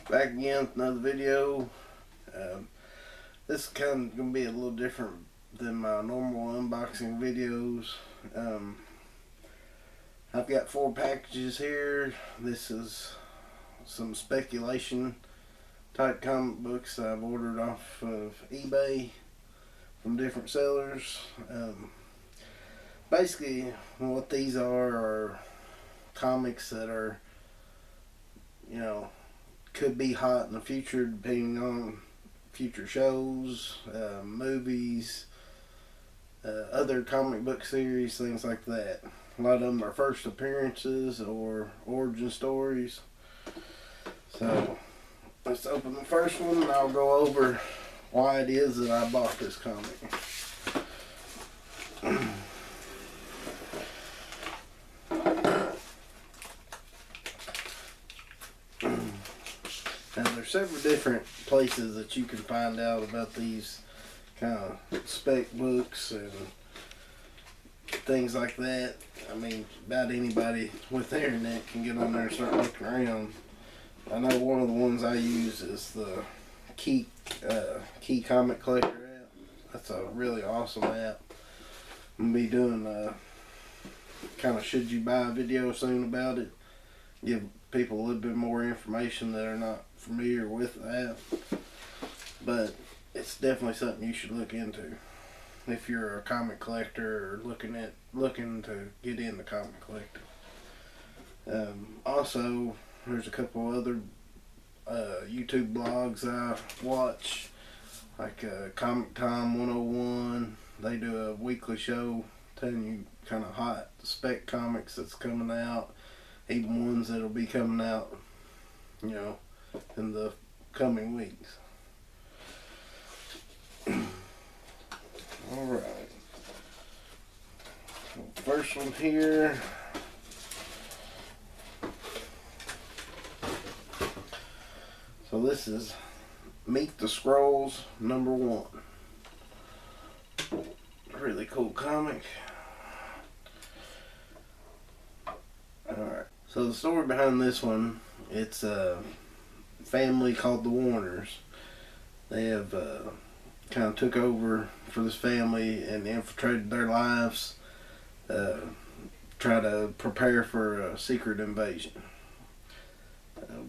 Back again with another video. This is kind of going to be a little different than my normal unboxing videos. I've got 4 packages here. This is some speculation type comic books I've ordered off of eBay from different sellers. Basically what these are comics that are, could be hot in the future depending on future shows, movies, other comic book series, things like that. A lot of them are first appearances or origin stories. So let's open the first one and I'll go over why it is that I bought this comic. Now there's several different places that you can find out about these kind of spec books and things like that. I mean, about anybody with the internet can get on there and start looking around. I know one of the ones I use is the Key Comic Collector app. That's a really awesome app. I'm gonna be doing a kind of should you buy a video soon about it. Give people a little bit more information that are not familiar with the app. But it's definitely something you should look into if you're a comic collector or looking to get into comic collecting. Also, there's a couple other YouTube blogs I watch, like Comic Time 101. They do a weekly show telling you kind of hot spec comics that's coming out, even ones that'll be coming out, in the coming weeks. Alright. First one here. So this is Meet the Scrolls #1. Really cool comic. Alright. So the story behind this one, it's a family called the Warners. They have kind of took over for this family and infiltrated their lives, try to prepare for a secret invasion.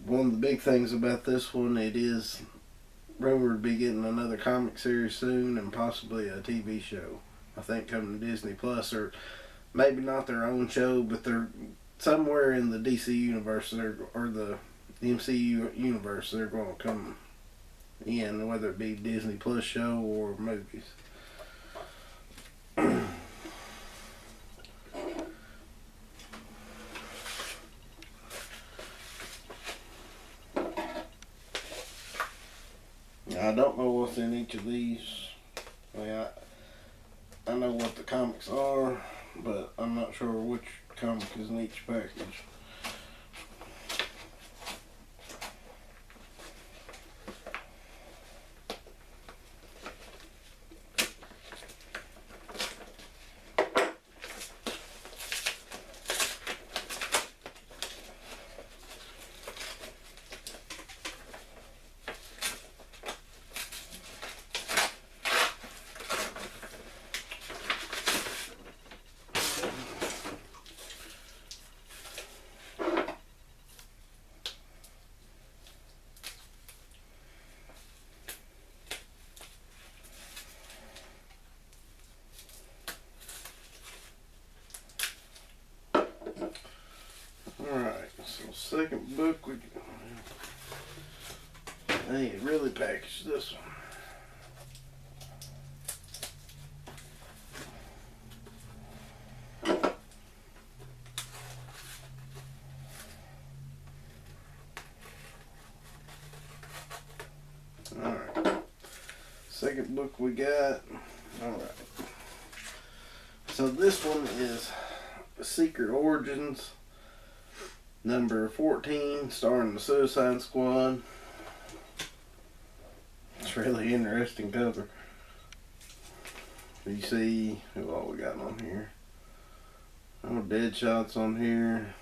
One of the big things about this one, it is rumored to be getting another comic series soon and possibly a TV show. I think coming to Disney Plus, or maybe not their own show, but they're somewhere in the DC universe or the MCU universe. They're going to come in, whether it be Disney Plus show or movies. I don't know what's in each of these. I know what the comics are, but I'm not sure which comic is in each package. Alright, so second book, they really packaged this one. Alright, second book we got. Alright, so this one is Secret Origins #14, starring the Suicide Squad. It's really interesting cover. You see who all we got on here. Oh, Deadshot's on here.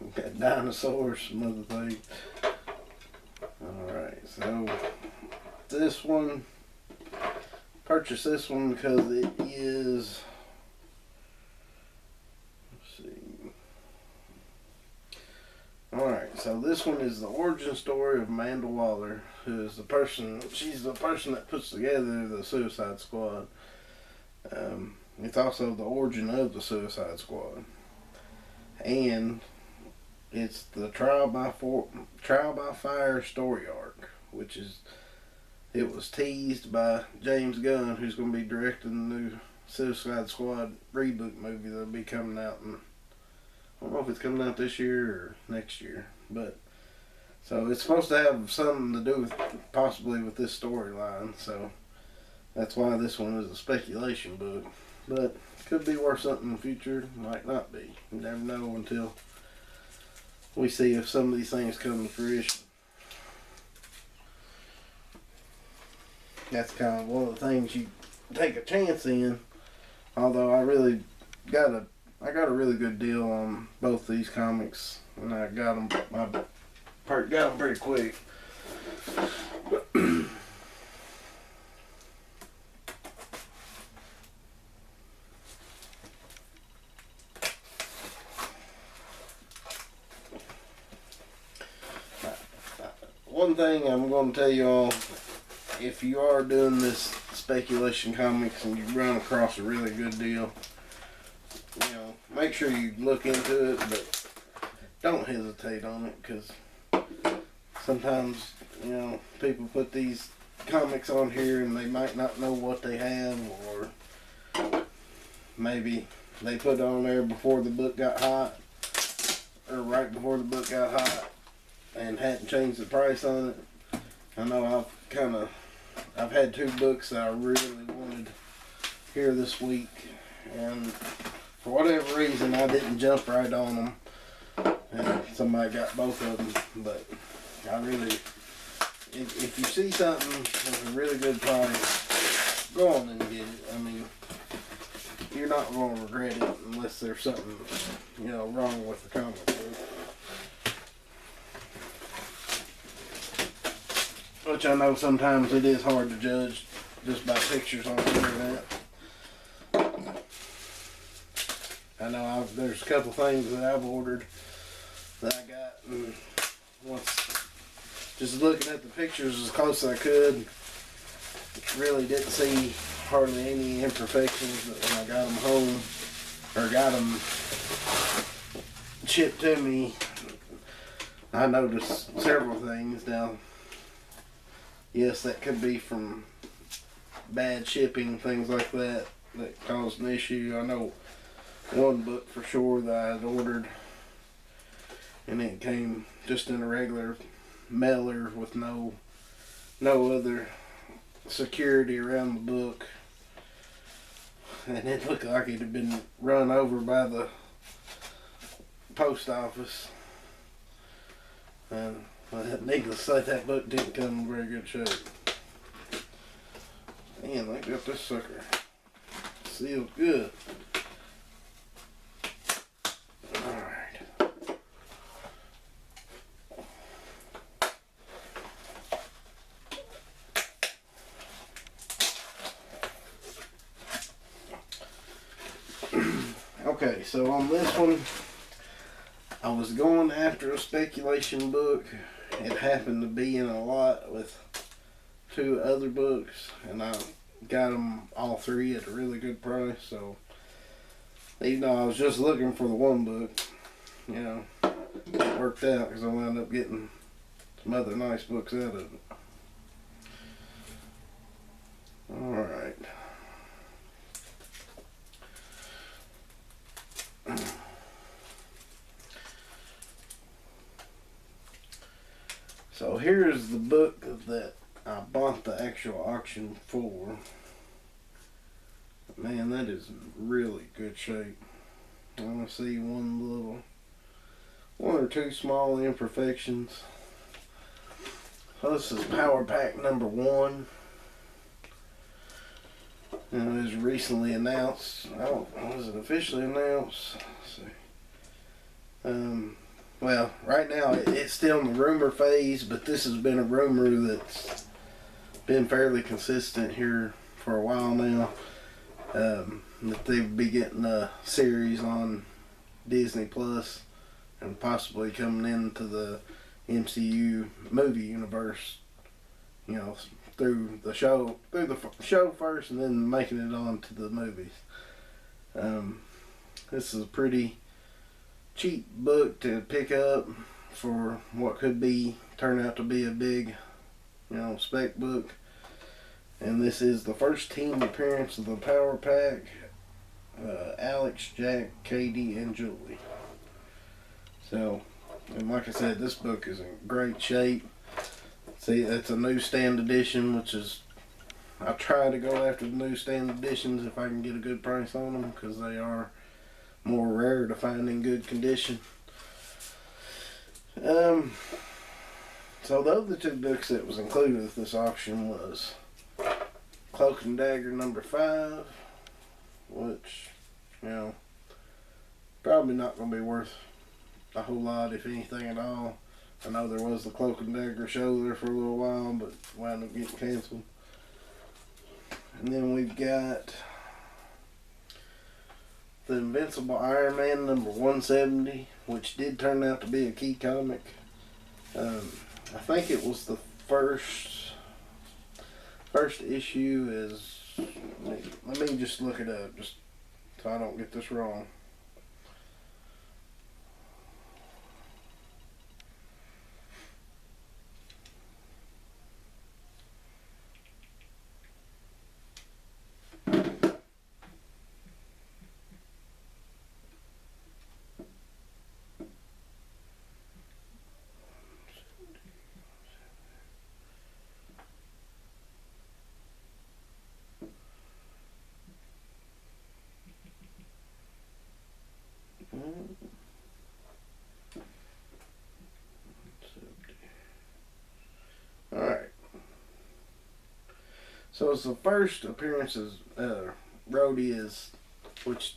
We've got dinosaurs, some other things. Alright, so this one, purchased this one because it is, let's see. Alright, so this one is the origin story of Amanda Waller, who is the person, she's the person that puts together the Suicide Squad. It's also the origin of the Suicide Squad. And it's the Trial by Fire story arc, which is, it was teased by James Gunn, who's going to be directing the new Suicide Squad reboot movie that'll be coming out in, I don't know if it's coming out this year or next year, but so it's supposed to have something to do with possibly with this storyline, so that's why this one is a speculation book. But it could be worth something in the future, might not be. You never know until we see if some of these things come to fruition. That's kind of one of the things you take a chance in. Although I got a really good deal on both these comics, and I got them pretty quick. One thing I'm going to tell you all, if you are doing this speculation comics and you run across a really good deal, you know, make sure you look into it, but don't hesitate on it, because sometimes, you know, people put these comics on here and they might not know what they have, or maybe they put it on there before the book got hot, or right before the book got hot, and hadn't changed the price on it. I know I've had 2 books that I really wanted here this week, and for whatever reason I didn't jump right on them, and somebody got both of them. But I really, if you see something with a really good price, go on and get it. I mean, you're not going to regret it unless there's something, you know, wrong with the comic book. Which I know sometimes it is hard to judge just by pictures on the internet. I know there's a couple things that I've ordered that I got, and once just looking at the pictures as close as I could, really didn't see hardly any imperfections. But when I got them home, or got them shipped to me, I noticed several things. Now, yes, that could be from bad shipping, things like that caused an issue. I know one book for sure that I had ordered, and it came just in a regular mailer with no other security around the book, and it looked like it had been run over by the post office. And needless to say, that book didn't come in very good shape. Man, they got this sucker sealed good. Alright. Okay, so on this one, I was going after a speculation book. It happened to be in a lot with 2 other books, and I got them all 3 at a really good price. So even though I was just looking for the one book, you know, it worked out because I wound up getting some other nice books out of it. Alright. So here's the book that I bought the actual auction for. Man, that is in really good shape. I want to see one or two small imperfections. So this is Power Pack number 1. And it was recently announced. Was it officially announced? Let's see. well, right now it's still in the rumor phase, but this has been a rumor that's been fairly consistent here for a while now. That they would be getting a series on Disney Plus and possibly coming into the MCU movie universe. You know, through the show first, and then making it on to the movies. This is a pretty cheap book to pick up for what could turn out to be a big, spec book. And this is the first team appearance of the Power Pack. Alex, Jack, Katie, and Julie. So, and like I said, this book is in great shape. See, it's a newsstand edition, which is, I try to go after the newsstand editions if I can get a good price on them, because they are more rare to find in good condition. So the other two books that was included with this auction was Cloak and Dagger #5, which, probably not going to be worth a whole lot, if anything at all. I know there was the Cloak and Dagger show there for a little while, but wound up getting canceled. And then we've got the Invincible Iron Man #170, which did turn out to be a key comic. I think it was the first issue is, let me just look it up, just so I don't get this wrong. Alright. So it's the first appearance of Rhodey, which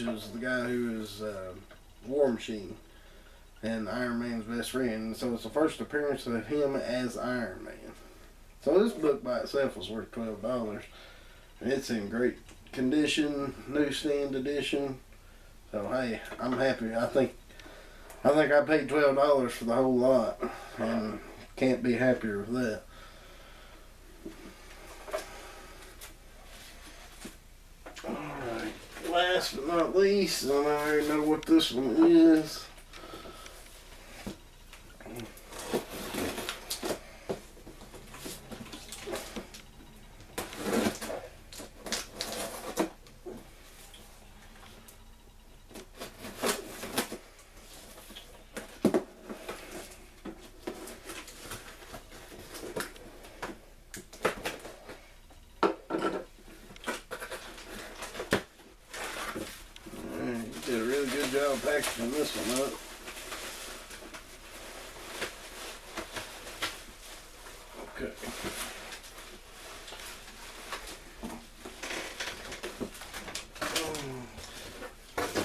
is the guy who is War Machine and Iron Man's best friend. So it's the first appearance of him as Iron Man. So this book by itself was worth $12. It's in great condition, newsstand edition. So hey, I'm happy. I think I paid $12 for the whole lot, and can't be happier with that. Alright, last but not least, and I already know what this one is. Did a really good job packaging this one up. Okay.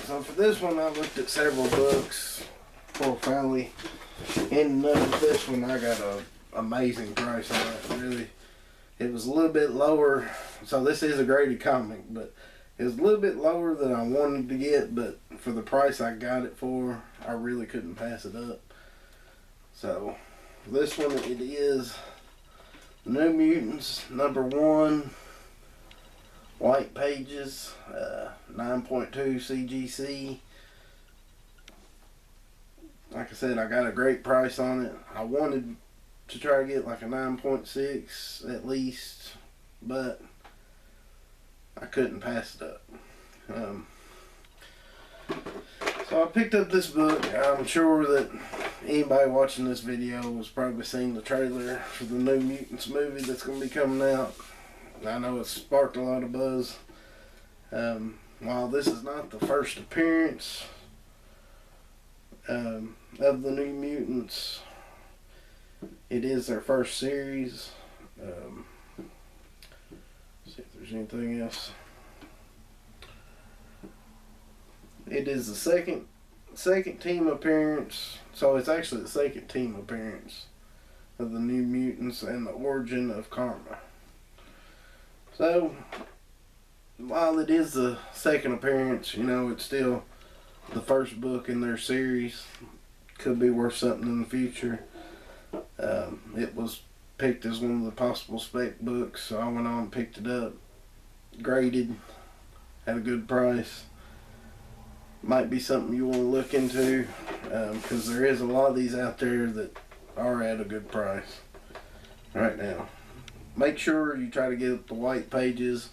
So for this one, I looked at several books before finally ending up with this one. I got an amazing price on it. Really, it was a little bit lower. So this is a graded comic, but it was a little bit lower than I wanted to get, but for the price I got it for, I really couldn't pass it up. So, this one, it is New Mutants #1, white pages, 9.2 CGC. Like I said, I got a great price on it. I wanted to try to get like a 9.6 at least, but I couldn't pass it up. So I picked up this book. I'm sure that anybody watching this video has probably seen the trailer for the New Mutants movie that's going to be coming out. I know it's sparked a lot of buzz. While this is not the first appearance of the New Mutants, it is their first series. See if there's anything else. It is the second second team appearance. So it's actually the second team appearance of the New Mutants and the Origin of Karma. So while it is the second appearance, you know, it's still the first book in their series. Could be worth something in the future. It was picked as one of the possible spec books, so I went on and picked it up, graded, at a good price. Might be something you want to look into, because there is a lot of these out there that are at a good price right now. Make sure you try to get the white pages.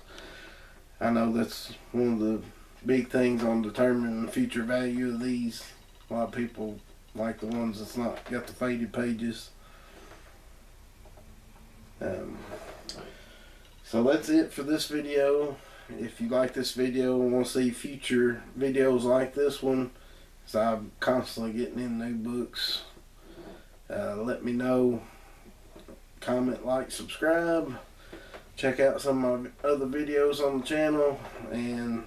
I know that's one of the big things on determining the future value of these. A lot of people like the ones that's not got the faded pages. So that's it for this video. If you like this video and want to see future videos like this one, so I'm constantly getting in new books, let me know. Comment, like, subscribe. Check out some of my other videos on the channel, and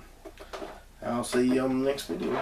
I'll see you on the next video.